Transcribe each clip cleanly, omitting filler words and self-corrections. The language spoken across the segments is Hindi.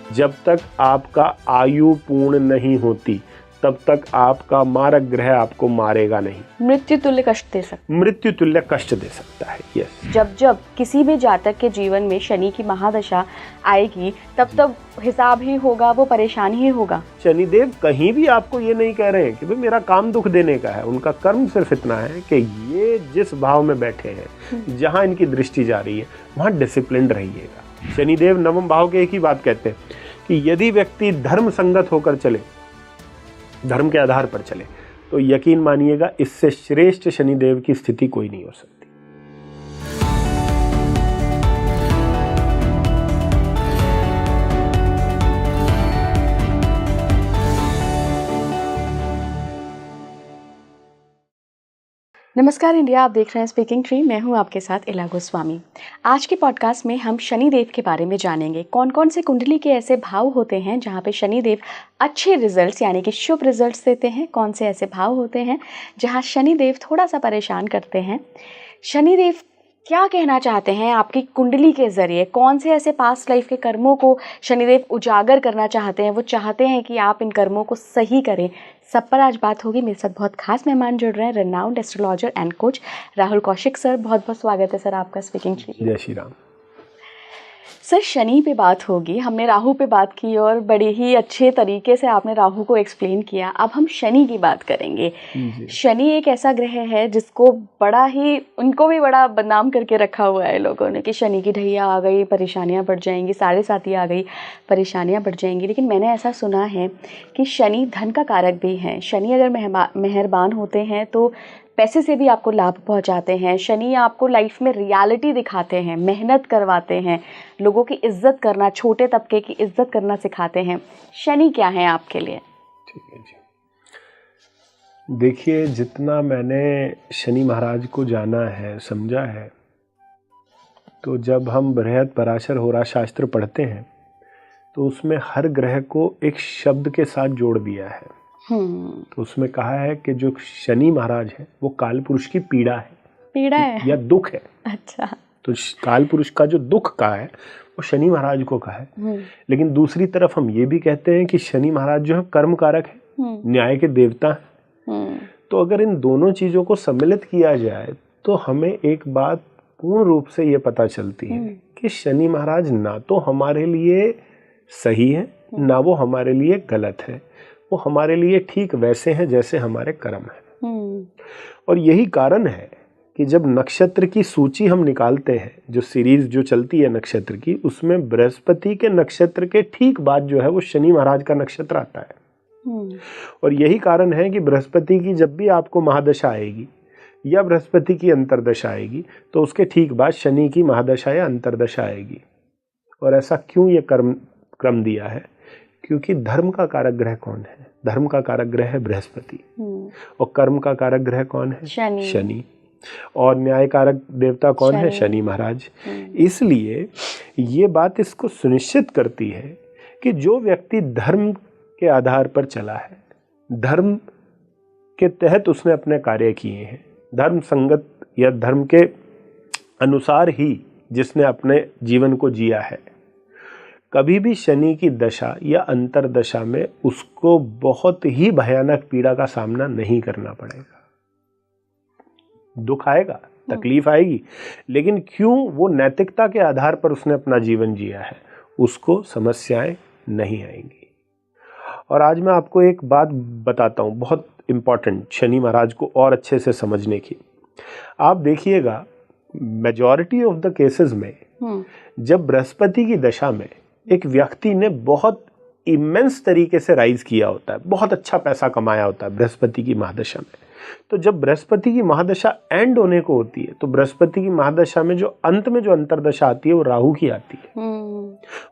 जब तक आपका आयु पूर्ण नहीं होती तब तक आपका मारक ग्रह आपको मारेगा नहीं। मृत्यु तुल्य कष्ट दे सकता है। मृत्यु तुल्य कष्ट दे सकता है। यस। जब किसी भी जातक के जीवन में शनि की महादशा आएगी तब हिसाब ही होगा, वो परेशान ही होगा। शनिदेव कहीं भी आपको ये नहीं कह रहे हैं कि भाई मेरा काम दुख देने का है। उनका कर्म सिर्फ इतना है कि ये जिस भाव में बैठे हैं, जहां इनकी दृष्टि जा रही है, वहां डिसिप्लिन रहिएगा। शनिदेव नवम भाव के एक ही बात कहते हैं कि यदि व्यक्ति धर्म संगत होकर चले, धर्म के आधार पर चले, तो यकीन मानिएगा इससे श्रेष्ठ शनिदेव की स्थिति कोई नहीं हो सकती। नमस्कार इंडिया, आप देख रहे हैं स्पीकिंग ट्री। मैं हूं आपके साथ इला गोस्वामी। आज के पॉडकास्ट में हम शनिदेव के बारे में जानेंगे। कौन कौन से कुंडली के ऐसे भाव होते हैं जहां पे शनिदेव अच्छे रिजल्ट्स यानी कि शुभ रिजल्ट्स देते हैं, कौन से ऐसे भाव होते हैं जहां शनिदेव थोड़ा सा परेशान करते हैं। शनिदेव क्या कहना चाहते हैं आपकी कुंडली के ज़रिए, कौन से ऐसे पास्ट लाइफ के कर्मों को शनिदेव उजागर करना चाहते हैं, वो चाहते हैं कि आप इन कर्मों को सही करें। सब पर आज बात होगी। मेरे साथ बहुत खास मेहमान जुड़ रहे हैं, renowned astrologer and coach Rahul Kaushik sir. बहुत बहुत स्वागत है सर आपका स्पीकिंग ट्री। जय श्री राम। सर शनि पे बात होगी, हमने राहु पे बात की और बड़े ही अच्छे तरीके से आपने राहु को एक्सप्लेन किया। अब हम शनि की बात करेंगे। शनि एक ऐसा ग्रह है जिसको बड़ा ही, उनको भी बड़ा बदनाम करके रखा हुआ है लोगों ने कि शनि की ढैया आ गई, परेशानियां बढ़ जाएंगी, 7.5 आ गई, परेशानियां बढ़ जाएंगी। लेकिन मैंने ऐसा सुना है कि शनि धन का कारक भी है। शनि अगर मेहरबान होते हैं तो पैसे से भी आपको लाभ पहुंचाते हैं। शनि आपको लाइफ में रियलिटी दिखाते हैं, मेहनत करवाते हैं, लोगों की इज्जत करना, छोटे तबके की इज्जत करना सिखाते हैं। शनि क्या है आपके लिए? ठीक है जी। देखिए, जितना मैंने शनि महाराज को जाना है, समझा है, तो जब हम बृहद पराशर होरा शास्त्र पढ़ते हैं तो उसमें हर ग्रह को एक शब्द के साथ जोड़ दिया है। तो उसमें कहा है कि जो शनि महाराज है वो काल पुरुष की पीड़ा है या दुख है। अच्छा। तो काल पुरुष का जो दुख का है वो शनि महाराज को कहा है। लेकिन दूसरी तरफ हम ये भी कहते हैं कि शनि महाराज जो है कर्म कारक है, न्याय के देवता है। तो अगर इन दोनों चीजों को सम्मिलित किया जाए तो हमें एक बात पूर्ण रूप से ये पता चलती है कि शनि महाराज ना तो हमारे लिए सही है, ना वो हमारे लिए गलत है। वो हमारे लिए ठीक वैसे हैं जैसे हमारे कर्म है। और यही कारण है कि जब नक्षत्र की सूची हम निकालते हैं, जो सीरीज जो चलती है नक्षत्र की, उसमें बृहस्पति के नक्षत्र के ठीक बाद जो है वो शनि महाराज का नक्षत्र आता है। और यही कारण है कि बृहस्पति की जब भी आपको महादशा आएगी या बृहस्पति की अंतर्दशा आएगी तो उसके ठीक बाद शनि की महादशा या अंतर्दशा आएगी। और ऐसा क्यों ये क्रम दिया है? क्योंकि धर्म का कारक ग्रह कौन है? धर्म का कारक ग्रह है बृहस्पति। और कर्म का कारक ग्रह कौन है? शनि। और न्याय कारक देवता कौन है? शनि महाराज। इसलिए ये बात इसको सुनिश्चित करती है कि जो व्यक्ति धर्म के आधार पर चला है, धर्म के तहत उसने अपने कार्य किए हैं, धर्म संगत या धर्म के अनुसार ही जिसने अपने जीवन को जिया है, कभी भी शनि की दशा या अंतरदशा में उसको बहुत ही भयानक पीड़ा का सामना नहीं करना पड़ेगा। दुख आएगा, तकलीफ आएगी, लेकिन क्यों? वो नैतिकता के आधार पर उसने अपना जीवन जिया है, उसको समस्याएं नहीं आएंगी। और आज मैं आपको एक बात बताता हूं, बहुत इंपॉर्टेंट, शनि महाराज को और अच्छे से समझने की। आप देखिएगा, मेजॉरिटी ऑफ द केसेस में जब बृहस्पति की दशा में एक व्यक्ति ने बहुत इमेंस तरीके से राइज किया होता है, बहुत अच्छा पैसा कमाया होता है बृहस्पति की महादशा में, तो जब बृहस्पति की महादशा एंड होने को होती है तो बृहस्पति की महादशा में जो अंत में जो अंतरदशा आती है वो राहु की आती है।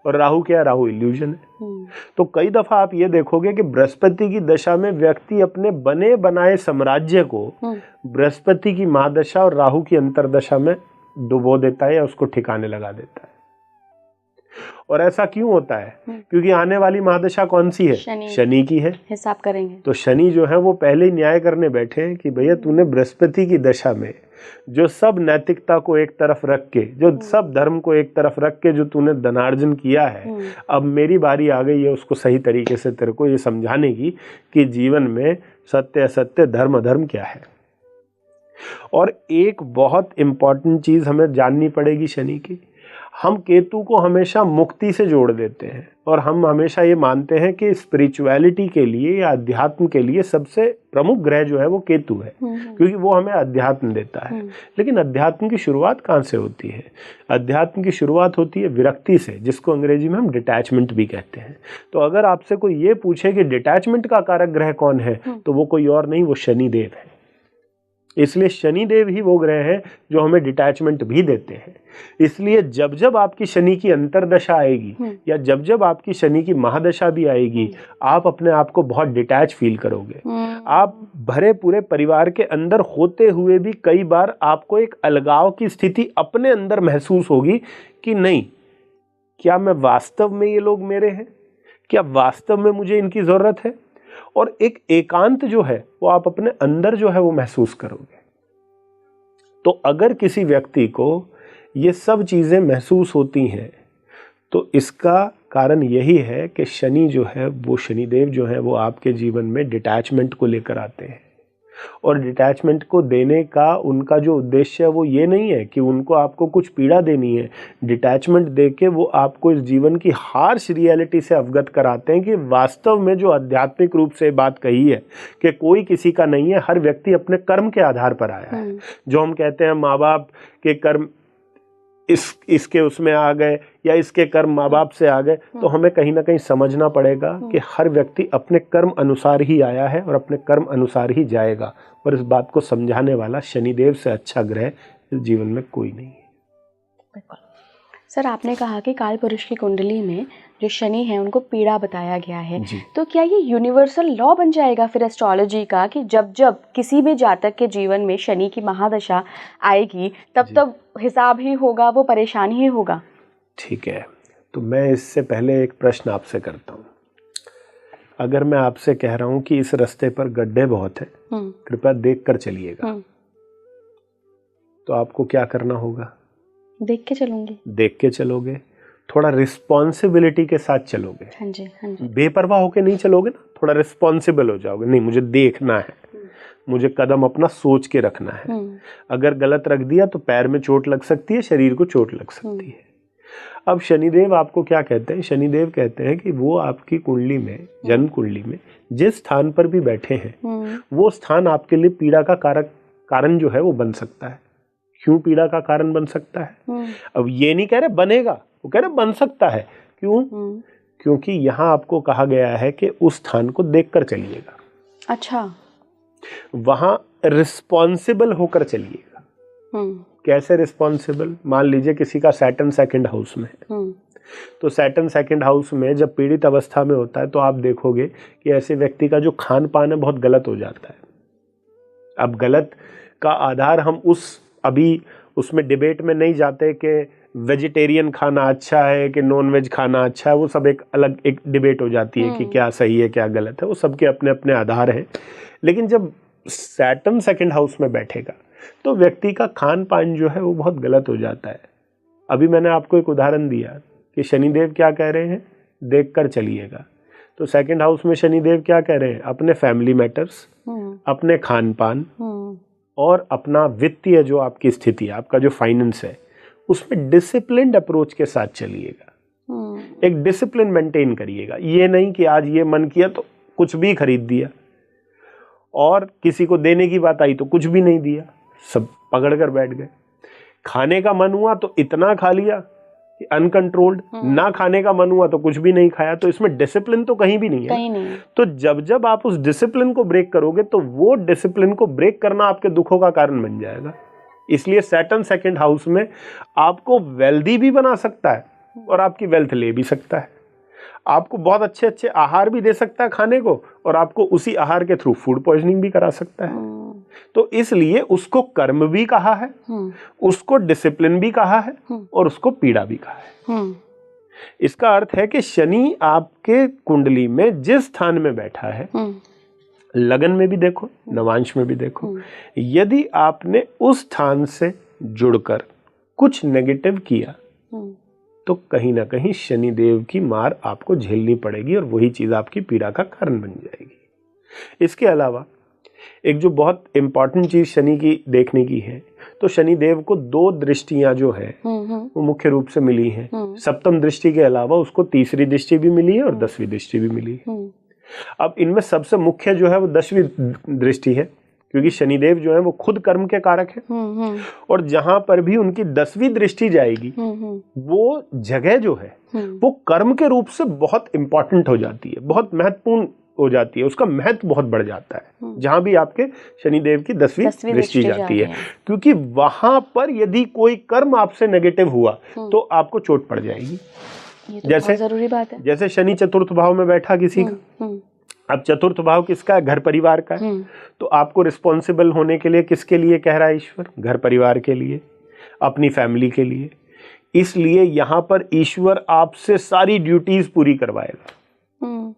और राहु क्या है? राहु इल्यूजन है। तो कई दफा आप ये देखोगे कि बृहस्पति की दशा में व्यक्ति अपने बने बनाए साम्राज्य को बृहस्पति की महादशा और राहु की अंतरदशा में डुबो देता है या उसको ठिकाने लगा देता है। और ऐसा क्यों होता है? क्योंकि आने वाली महादशा कौन सी है? शनि की है। हिसाब करेंगे तो शनि जो है वो पहले ही न्याय करने बैठे हैं कि भैया तूने बृहस्पति की दशा में जो सब नैतिकता को एक तरफ रख के, जो सब धर्म को एक तरफ रख के जो तूने धनार्जन किया है, अब मेरी बारी आ गई है उसको सही तरीके से तेरे को ये समझाने की कि जीवन में सत्य असत्य, धर्म अधर्म क्या है। और एक बहुत इंपॉर्टेंट चीज हमें जाननी पड़ेगी शनि की, हम केतु को हमेशा मुक्ति से जोड़ देते हैं और हम हमेशा ये मानते हैं कि स्पिरिचुअलिटी के लिए या अध्यात्म के लिए सबसे प्रमुख ग्रह जो है वो केतु है, क्योंकि वो हमें अध्यात्म देता है। लेकिन अध्यात्म की शुरुआत कहाँ से होती है? अध्यात्म की शुरुआत होती है विरक्ति से, जिसको अंग्रेजी में हम डिटैचमेंट भी कहते हैं। तो अगर आपसे कोई ये पूछे कि डिटैचमेंट का कारक ग्रह कौन है, तो वो कोई और नहीं, वो शनिदेव है। इसलिए शनिदेव ही वो ग्रह हैं जो हमें डिटैचमेंट भी देते हैं। इसलिए जब जब आपकी शनि की अंतर्दशा आएगी या जब जब आपकी शनि की महादशा भी आएगी, आप अपने आप को बहुत डिटैच फील करोगे। आप भरे पूरे परिवार के अंदर होते हुए भी कई बार आपको एक अलगाव की स्थिति अपने अंदर महसूस होगी कि नहीं, क्या मैं वास्तव में, ये लोग मेरे हैं, क्या वास्तव में मुझे इनकी जरूरत है? और एक एकांत जो है वो आप अपने अंदर जो है वो महसूस करोगे। तो अगर किसी व्यक्ति को ये सब चीजें महसूस होती हैं तो इसका कारण यही है कि शनि जो है वो, शनिदेव जो है वो आपके जीवन में डिटैचमेंट को लेकर आते हैं। और डिटैचमेंट को देने का उनका जो उद्देश्य है वो ये नहीं है कि उनको आपको कुछ पीड़ा देनी है। डिटैचमेंट देके वो आपको इस जीवन की हार्श रियलिटी से अवगत कराते हैं कि वास्तव में जो आध्यात्मिक रूप से बात कही है कि कोई किसी का नहीं है, हर व्यक्ति अपने कर्म के आधार पर आया है। जो हम कहते हैं माँ बाप के कर्म इसके उसमें आ गए या इसके कर्म माँ बाप से आ गए, तो हमें कहीं ना कहीं समझना पड़ेगा कि हर व्यक्ति अपने कर्म अनुसार ही आया है और अपने कर्म अनुसार ही जाएगा। और इस बात को समझाने वाला शनिदेव से अच्छा ग्रह इस जीवन में कोई नहीं है। बिल्कुल सर, आपने कहा कि काल पुरुष की कुंडली में जो शनि है उनको पीड़ा बताया गया है, तो क्या ये यूनिवर्सल लॉ बन जाएगा फिर एस्ट्रोलॉजी का कि जब जब किसी भी जातक के जीवन में शनि की महादशा आएगी तब तब हिसाब ही होगा, वो परेशान ही होगा? ठीक है, तो मैं इससे पहले एक प्रश्न आपसे करता हूँ। अगर मैं आपसे कह रहा हूँ कि इस रास्ते पर गड्ढे बहुत है, कृपया देख कर चलिएगा, तो आपको क्या करना होगा? देख के चलूंगी। देख के चलोगे, थोड़ा रिस्पॉन्सिबिलिटी के साथ चलोगे। हाँ जी, हाँ जी। बेपरवाह होके नहीं चलोगे ना, थोड़ा रिस्पॉन्सिबल हो जाओगे। नहीं, मुझे देखना है, मुझे कदम अपना सोच के रखना है। अगर गलत रख दिया तो पैर में चोट लग सकती है, शरीर को चोट लग सकती है। अब शनिदेव आपको क्या कहते हैं? शनिदेव कहते हैं कि वो आपकी कुंडली में, जन्म कुंडली में जिस स्थान पर भी बैठे हैं, वो स्थान आपके लिए पीड़ा का कारण जो है वो बन सकता है। क्यों पीड़ा का कारण बन सकता है? अब ये नहीं कह रहे बनेगा, वो कह रहे बन सकता है। क्यों? क्योंकि यहाँ आपको कहा गया है कि उस स्थान को देखकर चलिएगा। अच्छा, वहां रिस्पॉन्सिबल होकर चलिएगा। कैसे रिस्पॉन्सिबल? मान लीजिए किसी का सैटर्न सेकंड हाउस में है, तो सैटर्न सेकंड हाउस में जब पीड़ित अवस्था में होता है तो आप देखोगे कि ऐसे व्यक्ति का जो खान पान है बहुत गलत हो जाता है। अब गलत का आधार हम अभी उसमें डिबेट में नहीं जाते कि वेजिटेरियन खाना अच्छा है कि नॉन वेज खाना अच्छा है, वो सब एक अलग एक डिबेट हो जाती है कि क्या सही है क्या गलत है, वो सबके अपने अपने आधार हैं। लेकिन जब सैटर्न सेकंड हाउस में बैठेगा तो व्यक्ति का खान पान जो है वो बहुत गलत हो जाता है। अभी मैंने आपको एक उदाहरण दिया कि शनिदेव क्या कह रहे हैं? देख कर चलिएगा। तो सेकंड हाउस में शनिदेव क्या कह रहे हैं? अपने फैमिली मैटर्स, अपने खान पान और अपना वित्तीय जो आपकी स्थिति है, आपका जो फाइनेंस है, उसमें डिसिप्लिन्ड अप्रोच के साथ चलिएगा। एक डिसिप्लिन मेंटेन करिएगा। ये नहीं कि आज ये मन किया तो कुछ भी खरीद दिया और किसी को देने की बात आई तो कुछ भी नहीं दिया, सब पकड़ कर बैठ गए। खाने का मन हुआ तो इतना खा लिया कि अनकंट्रोल्ड, ना खाने का मन हुआ तो कुछ भी नहीं खाया। तो इसमें डिसिप्लिन तो कहीं भी नहीं है। कहीं नहीं। तो जब जब आप उस डिसिप्लिन को ब्रेक करोगे तो वो डिसिप्लिन को ब्रेक करना आपके दुखों का कारण बन जाएगा। इसलिए सैटर्न सेकंड हाउस में आपको वेल्दी भी बना सकता है और आपकी वेल्थ ले भी सकता है। आपको बहुत अच्छे अच्छे आहार भी दे सकता है खाने को, और आपको उसी आहार के थ्रू फूड पॉइजनिंग भी करा सकता है। तो इसलिए उसको कर्म भी कहा है, उसको डिसिप्लिन भी कहा है और उसको पीड़ा भी कहा है। इसका अर्थ है कि शनि आपके कुंडली में जिस स्थान में बैठा है, लगन में भी देखो, नवांश में भी देखो, यदि आपने उस स्थान से जुड़कर कुछ नेगेटिव किया तो कहीं ना कहीं शनिदेव की मार आपको झेलनी पड़ेगी और वही चीज आपकी पीड़ा का कारण बन जाएगी। इसके अलावा एक जो बहुत इंपॉर्टेंट चीज शनि की देखने की है, तो शनिदेव को 2 दृष्टियां जो है वो मुख्य रूप से मिली हैं। सप्तम दृष्टि के अलावा उसको तीसरी दृष्टि भी मिली है और 10वीं दृष्टि भी मिली है। अब इनमें सबसे मुख्य जो है वो 10वीं दृष्टि है, क्योंकि शनिदेव जो है वो खुद कर्म के कारक है और जहां पर भी उनकी 10वीं दृष्टि जाएगी वो जगह जो है वो कर्म के रूप से बहुत इंपॉर्टेंट हो जाती है, बहुत महत्वपूर्ण हो जाती है, उसका महत्व बहुत बढ़ जाता है जहां भी आपके शनिदेव की 10वीं दृष्टि जाती है, क्योंकि वहां पर यदि कोई कर्म आपसे नेगेटिव हुआ तो आपको चोट पड़ जाएगी। ये तो जैसे जरूरी बात है, जैसे शनि चतुर्थ भाव में बैठा किसी का, अब चतुर्थ भाव किसका है? घर परिवार का है। तो आपको रिस्पॉन्सिबल होने के लिए किसके लिए कह रहा है ईश्वर? घर परिवार के लिए, अपनी फैमिली के लिए। इसलिए यहां पर ईश्वर आपसे सारी ड्यूटीज पूरी करवाएगा,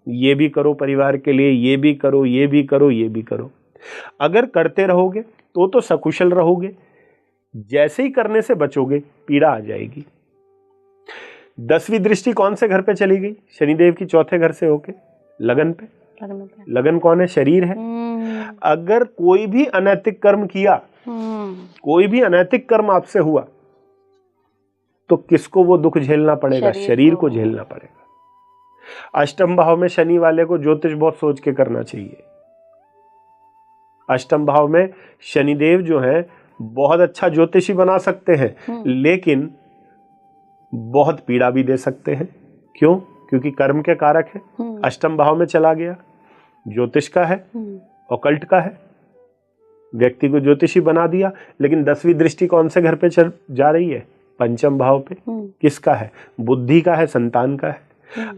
ये भी करो परिवार के लिए, ये भी करो, ये भी करो, ये भी करो। अगर करते रहोगे तो सकुशल रहोगे, जैसे ही करने से बचोगे पीड़ा आ जाएगी। 10वीं दृष्टि कौन से घर पे चली गई? शनिदेव की चौथे घर से होके लगन पे। लगन कौन है? शरीर है। अगर कोई भी अनैतिक कर्म किया, कोई भी अनैतिक कर्म आपसे हुआ तो किसको वो दुख झेलना पड़ेगा? शरीर को झेलना पड़ेगा। अष्टम भाव में शनि वाले को ज्योतिष बहुत सोच के करना चाहिए। अष्टम भाव में शनिदेव जो है बहुत अच्छा ज्योतिषी बना सकते हैं, लेकिन बहुत पीड़ा भी दे सकते हैं। क्यों? क्योंकि कर्म के कारक है, अष्टम भाव में चला गया, ज्योतिष का है, ऑकल्ट का है, व्यक्ति को ज्योतिषी बना दिया। लेकिन 10वीं दृष्टि कौन से घर पे जा रही है? पंचम भाव पे। किसका है? बुद्धि का है, संतान का है।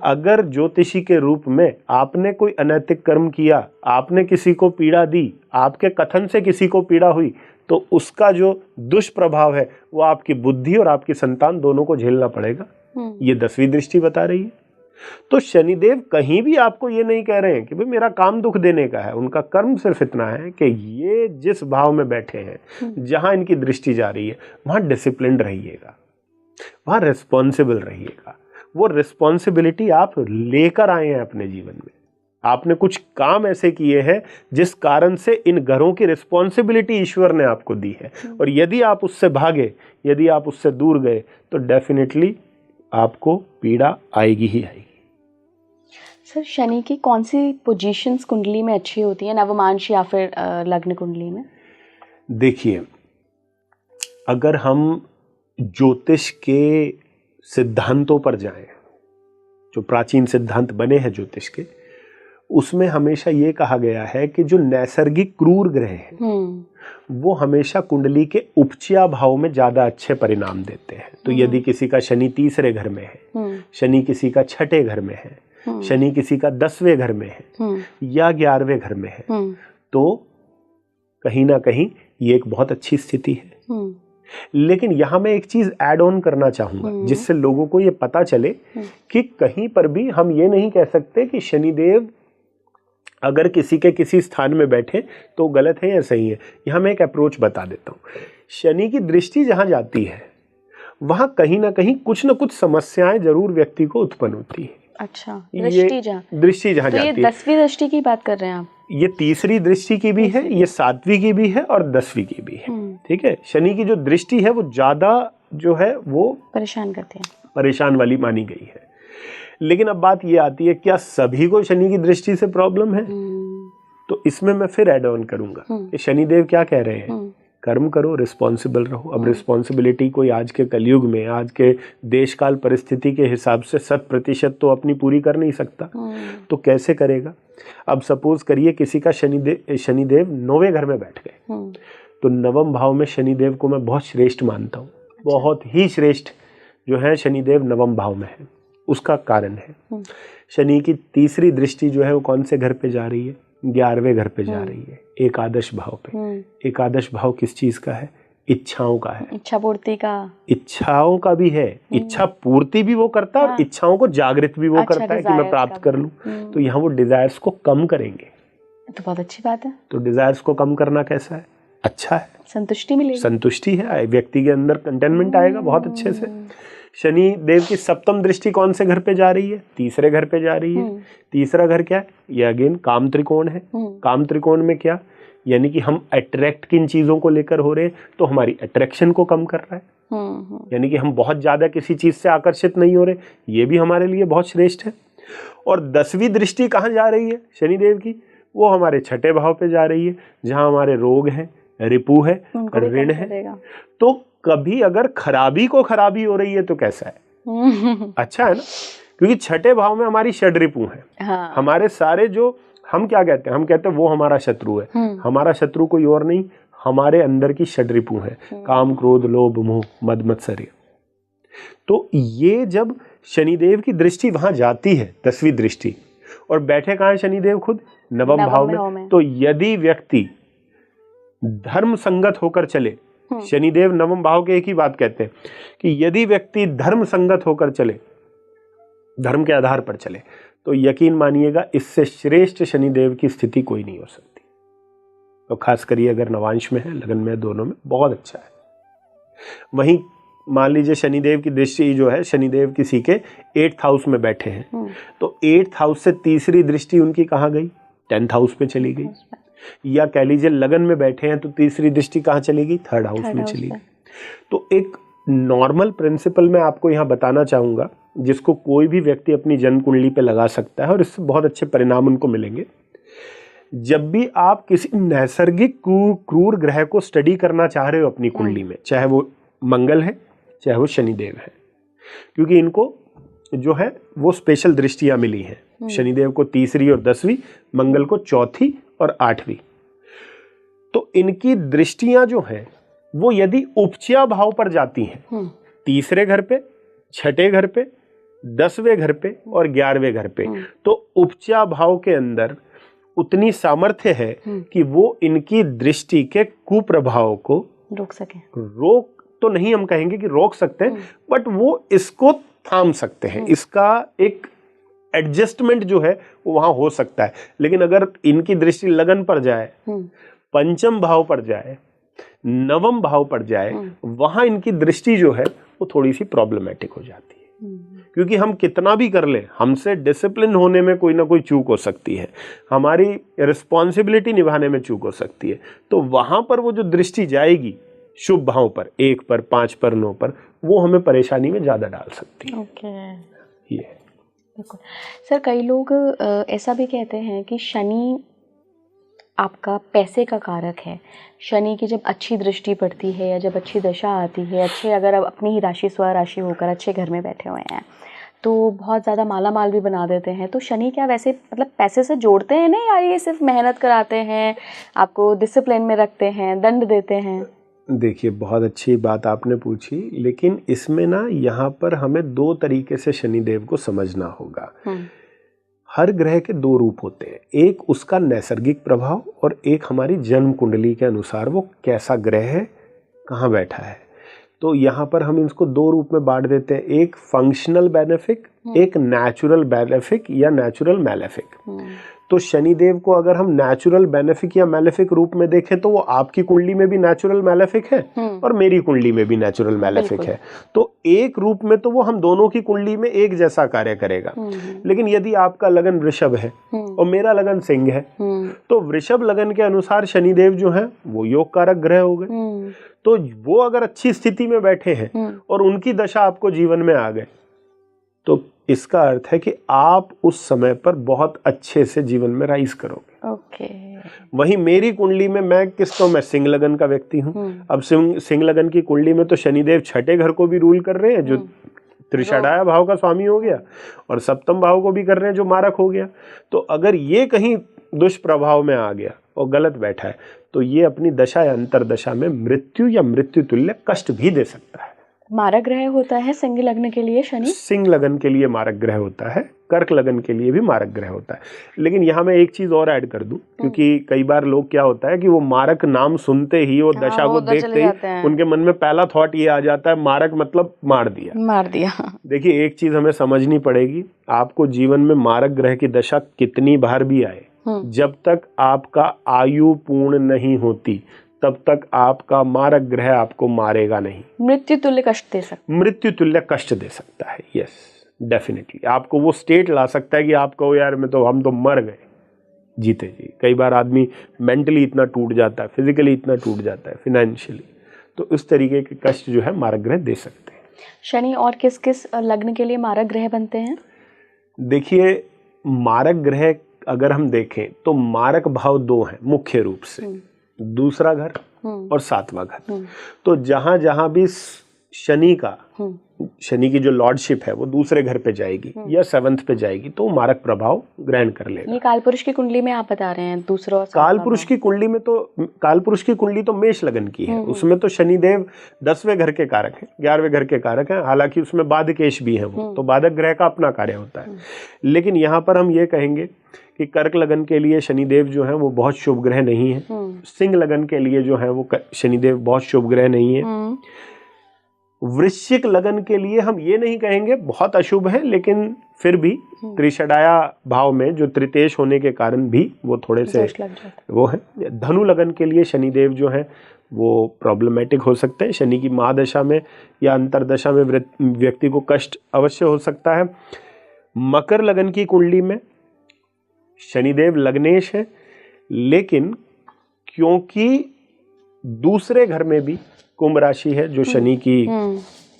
अगर ज्योतिषी के रूप में आपने कोई अनैतिक कर्म किया, आपने किसी को पीड़ा दी, आपके कथन से किसी को पीड़ा हुई, तो उसका जो दुष्प्रभाव है वो आपकी बुद्धि और आपकी संतान दोनों को झेलना पड़ेगा। ये 10वीं दृष्टि बता रही है। तो शनिदेव कहीं भी आपको ये नहीं कह रहे हैं कि भाई मेरा काम दुख देने का है। उनका कर्म सिर्फ इतना है कि ये जिस भाव में बैठे हैं, जहां इनकी दृष्टि जा रही है, वहां डिसिप्लिन्ड रहिएगा, वहां रिस्पॉन्सिबल रहिएगा। वो रिस्पॉन्सिबिलिटी आप लेकर आए हैं अपने जीवन में। आपने कुछ काम ऐसे किए हैं जिस कारण से इन घरों की रिस्पॉन्सिबिलिटी ईश्वर ने आपको दी है, और यदि आप उससे भागे, यदि आप उससे दूर गए, तो डेफिनेटली आपको पीड़ा आएगी ही आएगी। सर, शनि की कौन सी पोजीशंस कुंडली में अच्छी होती है, नवमांश या फिर लग्न कुंडली में? देखिए, अगर हम ज्योतिष के सिद्धांतों पर जाएं, जो प्राचीन सिद्धांत बने हैं ज्योतिष के, उसमें हमेशा ये कहा गया है कि जो नैसर्गिक क्रूर ग्रह हैं वो हमेशा कुंडली के उपचया भाव में ज्यादा अच्छे परिणाम देते हैं। तो यदि किसी का शनि 3रे घर में है, शनि किसी का 6ठे घर में है, शनि किसी का 10वें घर में है या 11वें घर में है, तो कहीं ना कहीं ये एक बहुत अच्छी स्थिति है। लेकिन यहां मैं एक चीज ऐड ऑन करना चाहूंगा, जिससे लोगों को ये पता चले कि कहीं पर भी हम ये नहीं कह सकते कि शनिदेव अगर किसी के किसी स्थान में बैठे तो गलत है या सही है। यहां मैं एक अप्रोच बता देता हूं। शनि की दृष्टि जहां जाती है वहां कहीं ना कहीं कुछ ना कुछ समस्याएं जरूर व्यक्ति को उत्पन्न होती है। अच्छा, दृष्टि जहां जाती है। ये 10वीं दृष्टि की बात कर रहे हैं आप? ये 3री दृष्टि की भी है, ये 7वीं की भी है और 10वीं की भी है। ठीक है, शनि की जो दृष्टि है वो ज्यादा जो है वो परेशान करती है, परेशान वाली मानी गई है। लेकिन अब बात ये आती है, क्या सभी को शनि की दृष्टि से प्रॉब्लम है? तो इसमें मैं फिर ऐड ऑन करूंगा कि शनिदेव क्या कह रहे हैं, कर्म करो, रिस्पॉन्सिबल रहो। अब रिस्पॉन्सिबिलिटी कोई आज के कलयुग में, आज के देश काल परिस्थिति के हिसाब से 100% तो अपनी पूरी कर नहीं सकता, तो कैसे करेगा? अब सपोज करिए किसी का शनिदेव 9वें घर में बैठ गए, तो 9वें भाव में शनिदेव को मैं बहुत श्रेष्ठ मानता हूँ। बहुत ही श्रेष्ठ जो है शनिदेव 9वें भाव में है। उसका कारण है शनि की 3री दृष्टि जो है वो कौन से घर पे जा रही है? 11वें घर पे जा रही है, एकादश भाव पे। एकादश भाव किस चीज का है? इच्छाओं का है, इच्छा पूर्ति का। इच्छाओं का भी है, इच्छा पूर्ति भी वो करता है और इच्छाओं को जागृत भी वो करता है कि मैं प्राप्त कर लूं। तो यहाँ वो डिजायर्स को कम करेंगे। तो बहुत अच्छी बात है। तो डिजायर्स को कम करना कैसा है? अच्छा है, संतुष्टि मिलेगी, संतुष्टि है, व्यक्ति के अंदर कंटेनमेंट आएगा बहुत अच्छे से। शनि देव की सप्तम दृष्टि कौन से घर पे जा रही है? तीसरे घर पे जा रही है। तीसरा घर क्या है? ये अगेन काम त्रिकोण है। काम त्रिकोण में क्या, यानी कि हम अट्रैक्ट किन चीजों को लेकर हो रहे हैं, तो हमारी अट्रैक्शन को कम कर रहा है। यानी कि हम बहुत ज्यादा किसी चीज से आकर्षित नहीं हो रहे, ये भी हमारे लिए बहुत श्रेष्ठ है। और 10वीं दृष्टि कहाँ जा रही है शनिदेव की? वो हमारे छठे भाव पे जा रही है, जहां हमारे रोग हैं, रिपु है, ऋण है। तो कभी अगर खराबी को खराबी हो रही है तो कैसा है? अच्छा है ना, क्योंकि छठे भाव में हमारी षड रिपु है। हाँ। हमारे सारे जो हम क्या कहते हैं, हम कहते हैं वो हमारा शत्रु है। हमारा शत्रु कोई और नहीं, हमारे अंदर की षड रिपु है, काम क्रोध लोभ मोह मद मत्सर्य। तो ये जब शनिदेव की दृष्टि वहां जाती है 10वीं दृष्टि, और बैठे कहाँ है शनिदेव? खुद नवम भाव में। तो यदि व्यक्ति धर्म संगत होकर चले, शनिदेव नवम भाव के एक ही बात कहते हैं कि यदि व्यक्ति धर्म संगत होकर चले, धर्म के आधार पर चले, तो यकीन मानिएगा इससे श्रेष्ठ शनिदेव की स्थिति कोई नहीं हो सकती। तो खास करिए अगर नवांश में है, लगन में है, दोनों में बहुत अच्छा है। वहीं मान लीजिए शनिदेव की दृष्टि जो है, शनिदेव किसी के 8th हाउस में बैठे हैं, तो 8th हाउस से तीसरी दृष्टि उनकी कहाँ गई? 10th हाउस पे चली गई। या कह लीजिए लगन में बैठे हैं तो तीसरी दृष्टि कहाँ चली गई? 3rd हाउस में चली गई। तो एक नॉर्मल प्रिंसिपल मैं आपको यहाँ बताना चाहूंगा, जिसको कोई भी व्यक्ति अपनी जन्म कुंडली पे लगा सकता है और इससे बहुत अच्छे परिणाम उनको मिलेंगे। जब भी आप किसी नैसर्गिक क्रूर ग्रह को स्टडी करना चाह रहे हो अपनी कुंडली में, चाहे वो मंगल है चाहे वो शनिदेव है, क्योंकि इनको जो है वो स्पेशल दृष्टियां मिली हैं। शनिदेव को 3री और 10वीं, मंगल को 4थी और 8वीं। तो इनकी दृष्टियां जो हैं वो यदि उपचय भाव पर जाती हैं, तीसरे घर पे, छठे घर पे, 10वें घर पे और 11वें घर पे, तो उपचय भाव के अंदर उतनी सामर्थ्य है कि वो इनकी दृष्टि के कुप्रभाव को रोक सके। रोक तो नहीं हम कहेंगे कि रोक सकते हैं, बट वो इसको थाम सकते हैं। इसका एक एडजस्टमेंट जो है वो वहां हो सकता है। लेकिन अगर इनकी दृष्टि लगन पर जाए, पंचम भाव पर जाए, नवम भाव पर जाए, वहां इनकी दृष्टि जो है वो थोड़ी सी प्रॉब्लमेटिक हो जाती है। क्योंकि हम कितना भी कर ले, हमसे डिसिप्लिन होने में कोई ना कोई चूक हो सकती है, हमारी रिस्पॉन्सिबिलिटी निभाने में चूक हो सकती है। तो वहां पर वो जो दृष्टि जाएगी शुभ भाव पर, 1 पर, 5 पर, 9 पर, वो हमें परेशानी में ज्यादा डाल सकती है। ये बिल्कुल सर, कई लोग ऐसा भी कहते हैं कि शनि आपका पैसे का कारक है। शनि की जब अच्छी दृष्टि पड़ती है या जब अच्छी दशा आती है, अच्छे अगर अब अपनी ही राशि स्वराशि होकर अच्छे घर में बैठे हुए हैं तो बहुत ज़्यादा माला माल भी बना देते हैं। तो शनि क्या वैसे मतलब पैसे से जोड़ते हैं ना, या ये सिर्फ मेहनत कराते हैं, आपको डिसिप्लिन में रखते हैं, दंड देते हैं? देखिए, बहुत अच्छी बात आपने पूछी, लेकिन इसमें ना यहाँ पर हमें 2 तरीके से शनिदेव को समझना होगा। हर ग्रह के 2 रूप होते हैं, एक उसका नैसर्गिक प्रभाव और एक हमारी जन्म कुंडली के अनुसार वो कैसा ग्रह है, कहाँ बैठा है। तो यहाँ पर हम इसको 2 रूप में बांट देते हैं, एक फंक्शनल बेनिफिक, एक नेचुरल बेनिफिक या नेचुरल मैलेफिक। तो शनिदेव को अगर हम नेचुरल बेनिफिक या मैलेफिक रूप में देखें तो वो आपकी कुंडली में भी नेचुरल मैलेफिक है और मेरी कुंडली में भी नेचुरल मैलेफिक है। तो एक रूप में तो वो हम दोनों की कुंडली में एक जैसा कार्य करेगा। लेकिन यदि आपका लगन वृषभ है और मेरा लगन सिंह है, तो वृषभ लगन के अनुसार शनिदेव जो है वो योग कारक ग्रह हो गए। तो वो अगर अच्छी स्थिति में बैठे हैं और उनकी दशा आपको जीवन में आ गए, तो इसका अर्थ है कि आप उस समय पर बहुत अच्छे से जीवन में राइज करोगे। वहीं मेरी कुंडली में मैं मैं सिंह लगन का व्यक्ति हूँ। अब सिंह लगन की कुंडली में तो शनिदेव छठे घर को भी रूल कर रहे हैं, जो त्रिषाढ़ाया भाव का स्वामी हो गया, और सप्तम भाव को भी कर रहे हैं, जो मारक हो गया। तो अगर ये कहीं दुष्प्रभाव में आ गया और गलत बैठा है, तो ये अपनी दशा या अंतरदशा में मृत्यु या मृत्यु तुल्य कष्ट भी दे सकता है। मारक ग्रह होता है सिंह लग्न के लिए शनि? सिंह लगन के लिए मारक ग्रह होता है, कर्क लगन के लिए भी मारक ग्रह होता है। लेकिन यहाँ मैं एक चीज और ऐड कर दूं, क्योंकि कई बार लोग क्या होता है कि वो मारक नाम सुनते ही और दशा को देखते ही उनके मन में पहला थॉट ये आ जाता है, मारक मतलब मार दिया। देखिए, एक चीज हमें समझनी पड़ेगी, आपको जीवन में मारक ग्रह की दशा कितनी बार भी आए, जब तक आपका आयु पूर्ण नहीं होती तब तक आपका मारक ग्रह आपको मारेगा नहीं। मृत्यु तुल्य कष्ट दे सकता है। मृत्यु तुल्य कष्ट दे सकता है, यस डेफिनेटली। आपको वो स्टेट ला सकता है कि आप कहो यार हम तो मर गए जीते जी। कई बार आदमी मेंटली इतना टूट जाता है, फिजिकली इतना टूट जाता है, फिनेंशियली, तो इस तरीके के कष्ट जो है मारक ग्रह दे सकते हैं। शनि और किस किस लग्न के लिए मारक ग्रह बनते हैं? देखिए, मारक ग्रह अगर हम देखें तो मारक भाव 2 हैं मुख्य रूप से, दूसरा घर और 7वां घर। तो जहां जहां भी शनि की जो लॉर्डशिप है वो दूसरे घर पे जाएगी या 7th पे जाएगी तो मारक प्रभाव ग्रहण कर लेगा। ये कालपुरुष की कुंडली में आप बता रहे हैं दूसरा और कालपुरुष की कुंडली में तो कालपुरुष की कुंडली तो मेष लगन की है, उसमें तो शनिदेव 10वें घर के कारक हैं, 11वें घर के कारक हैं। हालांकि उसमें बाधकेश भी है, वो तो बाधक ग्रह का अपना कार्य होता है। लेकिन यहाँ पर हम ये कहेंगे कि कर्क लगन के लिए शनिदेव जो है वो बहुत शुभ ग्रह नहीं है। सिंह लगन के लिए जो है वो शनिदेव बहुत शुभ ग्रह नहीं है। वृश्चिक लगन के लिए हम ये नहीं कहेंगे बहुत अशुभ है, लेकिन फिर भी त्रिषडाया भाव में जो तृतेश होने के कारण भी वो थोड़े से वो है। धनु लगन के लिए शनिदेव जो है वो प्रॉब्लमेटिक हो सकते हैं। शनि की महादशा में या अंतरदशा में व्यक्ति को कष्ट अवश्य हो सकता है। मकर लगन की कुंडली में शनिदेव लग्नेश है, लेकिन क्योंकि दूसरे घर में भी कुंभ राशि है जो शनि की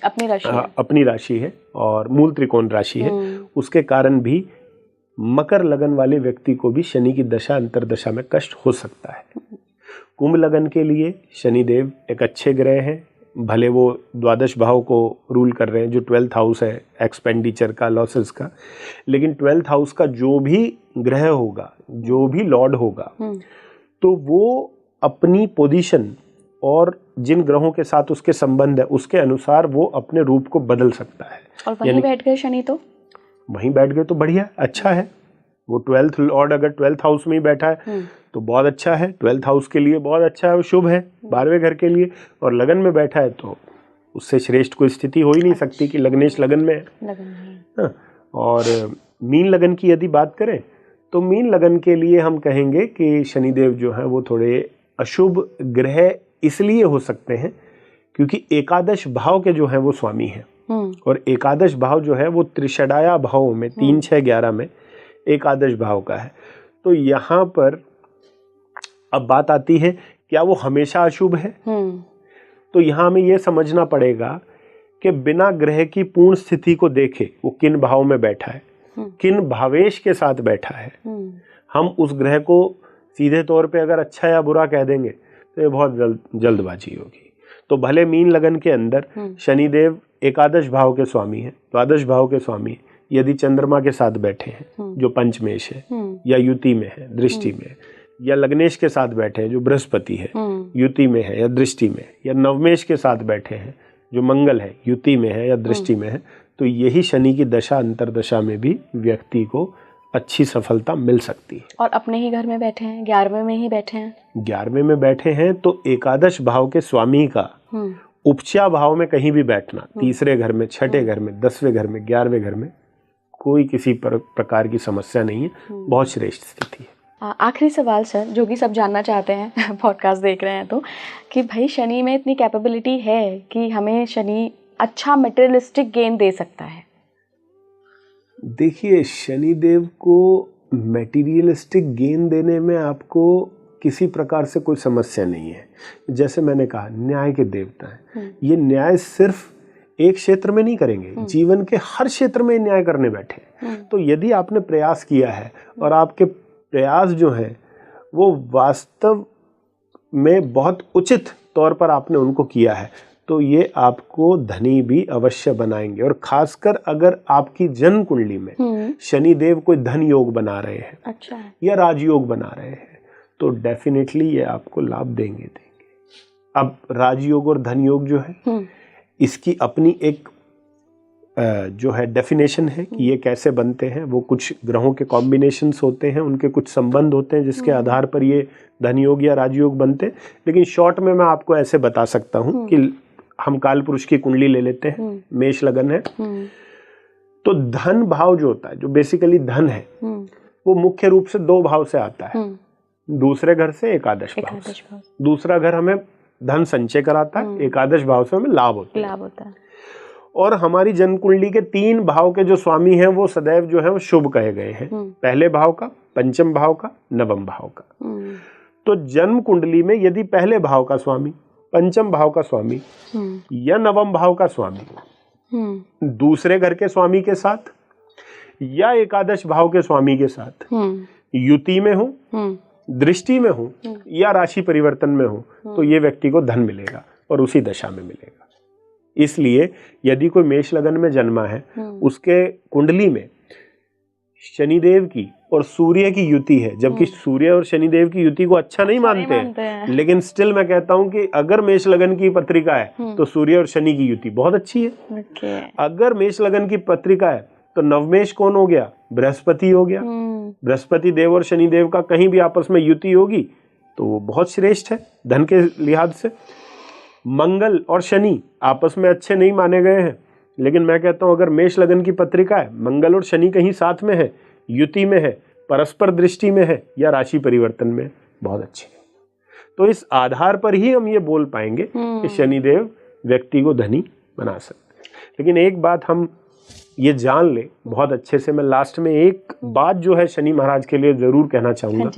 अपनी राशि है और मूल त्रिकोण राशि है, उसके कारण भी मकर लगन वाले व्यक्ति को भी शनि की दशा अंतरदशा में कष्ट हो सकता है। कुंभ लगन के लिए शनिदेव एक अच्छे ग्रह हैं, भले वो द्वादश भाव को रूल कर रहे हैं जो 12th हाउस है एक्सपेंडिचर का, लॉसेस का, लेकिन 12th हाउस का जो भी ग्रह होगा, जो भी लॉर्ड होगा, तो वो अपनी पोजीशन और जिन ग्रहों के साथ उसके संबंध है उसके अनुसार वो अपने रूप को बदल सकता है। और वहीं बैठ गए शनि तो वहीं बैठ गए तो बढ़िया, अच्छा है। वो 12th लॉर्ड अगर 12th हाउस में ही बैठा है तो बहुत अच्छा है, 12th हाउस के लिए बहुत अच्छा है, वो शुभ है 12वें घर के लिए। और लगन में बैठा है तो उससे श्रेष्ठ कोई स्थिति हो ही नहीं सकती कि लग्नेश लगन में है। और मीन लगन की यदि बात करें तो मीन लगन के लिए हम कहेंगे कि शनिदेव जो है वो थोड़े अशुभ ग्रह इसलिए हो सकते हैं क्योंकि एकादश भाव के जो है वो स्वामी हैं, और एकादश भाव जो है वो त्रिषडाया भाव में 3, 6, 11 में एकादश भाव का है। तो यहाँ पर अब बात आती है क्या वो हमेशा अशुभ है? तो यहाँ हमें ये समझना पड़ेगा कि बिना ग्रह की पूर्ण स्थिति को देखे वो किन भाव में बैठा है, किन भावेश के साथ बैठा है। हम उस ग्रह को सीधे तौर पे अगर अच्छा या बुरा कह देंगे तो ये बहुत जल्दबाजी होगी। तो भले मीन लगन के अंदर शनिदेव एकादश भाव के स्वामी हैं, द्वादश भाव के स्वामी, यदि चंद्रमा के साथ बैठे हैं जो पंचमेश है या युति में है, दृष्टि में, या लग्नेश के साथ बैठे हैं जो बृहस्पति है, युति में है या दृष्टि में, या नवमेश के साथ बैठे हैं जो मंगल है, युति में है या दृष्टि में है, तो यही शनि की दशा अंतरदशा में भी व्यक्ति को अच्छी सफलता मिल सकती है। और अपने ही घर में बैठे हैं, 11वें में ही बैठे हैं, 11वें में बैठे हैं तो एकादश भाव के स्वामी का उपचा भाव में कहीं भी बैठना, तीसरे घर में, छठे घर में, 10वें घर में, 11वें घर में, कोई किसी प्रकार की समस्या नहीं है, बहुत श्रेष्ठ स्थिति है। आखिरी सवाल सर, जो कि सब जानना चाहते हैं पॉडकास्ट देख रहे हैं तो, कि भाई शनि में इतनी कैपेबिलिटी है कि हमें शनि अच्छा मटेरियलिस्टिक गेन दे सकता है? देखिए, शनिदेव को मटेरियलिस्टिक गेन देने में आपको किसी प्रकार से कोई समस्या नहीं है। जैसे मैंने कहा, न्याय के देवता हैं, ये न्याय सिर्फ एक क्षेत्र में नहीं करेंगे, जीवन के हर क्षेत्र में न्याय करने बैठे हैं। तो यदि आपने प्रयास किया है और आपके प्रयास जो हैं वो वास्तव में बहुत उचित तौर पर आपने उनको किया है, तो ये आपको धनी भी अवश्य बनाएंगे। और खासकर अगर आपकी जन्म कुंडली में शनिदेव कोई धन योग बना रहे हैं, अच्छा, या राजयोग बना रहे हैं, तो डेफिनेटली ये आपको लाभ देंगे। अब राजयोग और धन योग जो है इसकी अपनी एक जो है डेफिनेशन है कि ये कैसे बनते हैं। वो कुछ ग्रहों के कॉम्बिनेशंस होते हैं, उनके कुछ संबंध होते हैं जिसके आधार पर ये धन योग या राजयोग बनते हैं। लेकिन शॉर्ट में मैं आपको ऐसे बता सकता हूँ कि हम काल पुरुष की कुंडली ले लेते हैं, मेष लगन है, तो धन भाव जो होता है, जो बेसिकली धन है, वो मुख्य रूप से 2 भाव से आता है। दूसरे घर से एकादश भाव से। दूसरा घर हमें धन संचय कराता है, एकादश भाव से हमें लाभ होता है। और हमारी जन्म कुंडली के 3 भाव के जो स्वामी हैं वो सदैव जो है वो शुभ कहे गए हैं। पहले भाव का, पंचम भाव का, नवम भाव का। तो जन्म कुंडली में यदि पहले भाव का स्वामी, पंचम भाव का स्वामी या नवम भाव का स्वामी दूसरे घर के स्वामी के साथ या एकादश भाव के स्वामी के साथ युति में हो, दृष्टि में हो या राशि परिवर्तन में हो, तो ये व्यक्ति को धन मिलेगा और उसी दशा में मिलेगा। इसलिए यदि कोई मेष लगन में जन्मा है, उसके कुंडली में शनिदेव की और सूर्य की युति है, जबकि सूर्य और शनिदेव की युति को अच्छा नहीं मानते हैं, लेकिन स्टिल मैं कहता हूं कि अगर मेष लगन की पत्रिका है तो सूर्य और शनि की युति बहुत अच्छी है। अगर मेष लगन की पत्रिका है तो नवमेश कौन हो गया? बृहस्पति हो गया। बृहस्पति देव और शनिदेव का कहीं भी आपस में युति होगी तो वो बहुत श्रेष्ठ है धन के लिहाज से। मंगल और शनि आपस में अच्छे नहीं माने गए हैं, लेकिन मैं कहता हूं अगर मेष लगन की पत्रिका है, मंगल और शनि कहीं साथ में है, युति में है, परस्पर दृष्टि में है या राशि परिवर्तन में, बहुत अच्छे है। तो इस आधार पर ही हम ये बोल पाएंगे कि शनिदेव व्यक्ति को धनी बना सकते हैं। लेकिन एक बात हम ये जान ले बहुत अच्छे से, मैं लास्ट में एक बात जो है शनि महाराज के लिए जरूर कहना चाहूंगा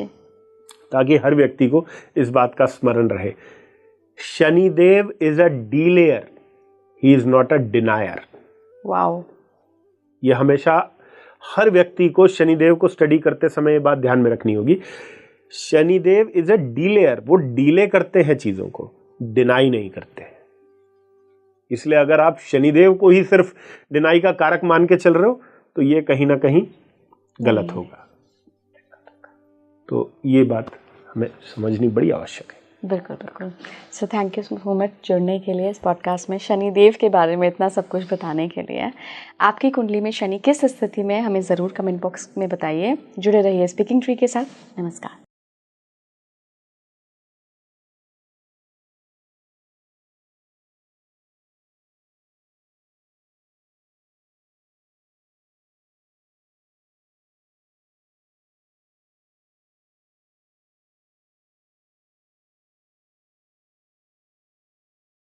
ताकि हर व्यक्ति को इस बात का स्मरण रहे। Shanidev is a delayer, he is not a denier. Wow, ये हमेशा हर व्यक्ति को शनिदेव को स्टडी करते समय ये बात ध्यान में रखनी होगी। शनिदेव इज अ डीलेयर, वो डीले करते हैं चीजों को, डिनाई नहीं करते हैं। इसलिए अगर आप शनिदेव को ही सिर्फ डिनाई का कारक मान के चल रहे हो तो ये कहीं ना कहीं गलत होगा। तो ये बात हमें समझनी बड़ी आवश्यक है। बिल्कुल बिल्कुल। So thank you so much जुड़ने के लिए इस पॉडकास्ट में, शनिदेव के बारे में इतना सब कुछ बताने के लिए। आपकी कुंडली में शनि किस स्थिति में हमें ज़रूर कमेंट बॉक्स में बताइए। जुड़े रहिए स्पीकिंग ट्री के साथ। नमस्कार।